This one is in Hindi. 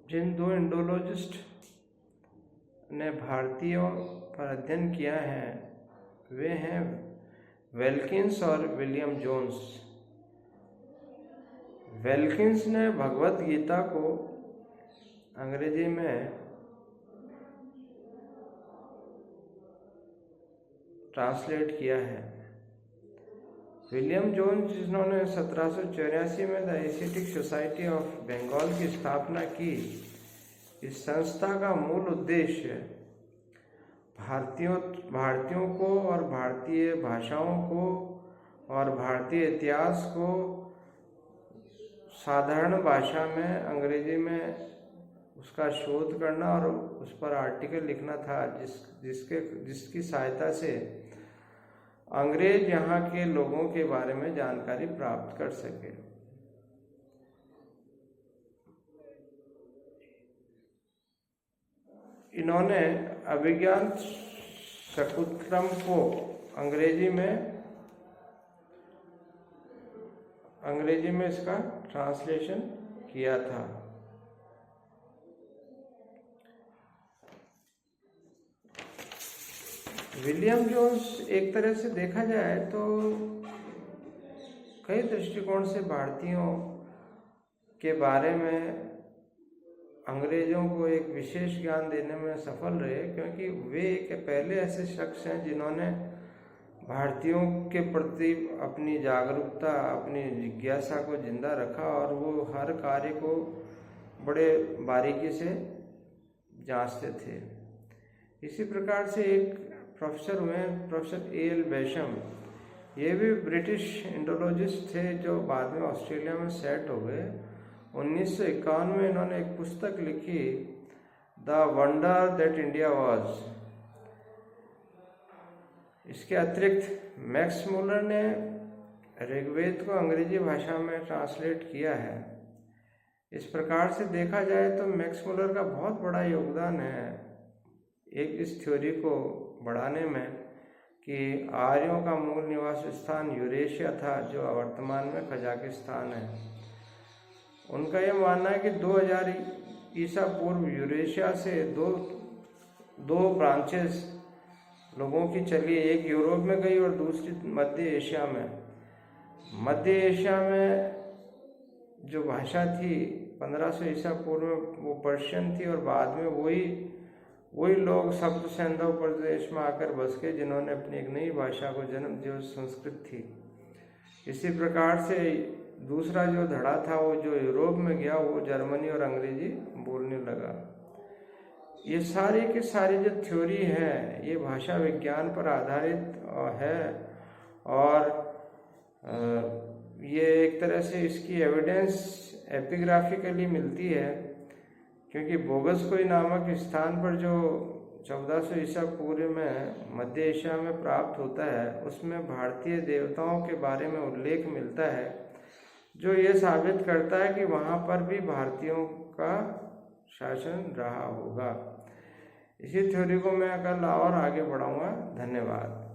जिन दो इंडोलॉजिस्ट ने भारतीयों पर अध्ययन किया है वे हैं वेल्किंस और विलियम जोन्स। वेल्किंस ने भगवत गीता को अंग्रेजी में ट्रांसलेट किया है। विलियम जोन्स, जिन्होंने 1784 में the Asiatic Society of Bengal की स्थापना की, इस संस्था का मूल उद्देश्य भारतीयों को और भारतीय भाषाओं को और भारतीय इतिहास को साधारण भाषा में अंग्रेजी में उसका शोध करना और उस पर आर्टिकल लिखना था, जिसकी सहायता से अंग्रेज यहाँ के लोगों के बारे में जानकारी प्राप्त कर सके। इन्होंने अभिज्ञान शकुंतलम को अंग्रेजी में इसका ट्रांसलेशन किया था। विलियम जोन्स एक तरह से देखा जाए तो कई दृष्टिकोण से भारतीयों के बारे में अंग्रेजों को एक विशेष ज्ञान देने में सफल रहे, क्योंकि वे एक पहले ऐसे शख्स हैं जिन्होंने भारतीयों के प्रति अपनी जागरूकता, अपनी जिज्ञासा को जिंदा रखा और वो हर कार्य को बड़े बारीकी से जांचते थे। इसी प्रकार से एक प्रोफेसर हुए, प्रोफेसर A.L. बेशम। ये भी ब्रिटिश इंडोलॉजिस्ट थे जो बाद में ऑस्ट्रेलिया में सेट हो गए। 1951 में इन्होंने एक पुस्तक लिखी, the wonder that India was. इसके अतिरिक्त मैक्स मुलर ने ऋग्वेद को अंग्रेजी भाषा में ट्रांसलेट किया है। इस प्रकार से देखा जाए तो मैक्स मुलर का बहुत बड़ा योगदान है एक इस थ्योरी को बढ़ाने में कि आर्यों का मूल निवास स्थान यूरेशिया था, जो वर्तमान में कजाकिस्तान है। उनका यह मानना है कि 2000 ईसा पूर्व यूरेशिया से दो ब्रांचेस लोगों की चली, एक यूरोप में गई और दूसरी मध्य एशिया में। मध्य एशिया में जो भाषा थी 1500 ईसा पूर्व में वो पर्शियन थी, और बाद में वही लोग सप्त सिंधु प्रदेश में आकर बस गए, जिन्होंने अपनी एक नई भाषा को जन्म दिया, संस्कृत थी। इसी प्रकार से दूसरा जो धड़ा था वो जो यूरोप में गया, वो जर्मनी और अंग्रेजी बोलने लगा। ये सारी की सारी जो थ्योरी है ये भाषा विज्ञान पर आधारित है, और ये एक तरह से इसकी एविडेंस एपिग्राफिकली मिलती है, क्योंकि बोगसकोई नामक स्थान पर जो 1400 ईसा पूर्व में मध्य एशिया में प्राप्त होता है, उसमें भारतीय देवताओं के बारे में उल्लेख मिलता है, जो ये साबित करता है कि वहाँ पर भी भारतीयों का शासन रहा होगा। इसी थ्योरी को मैं कल और आगे बढ़ाऊंगा। धन्यवाद।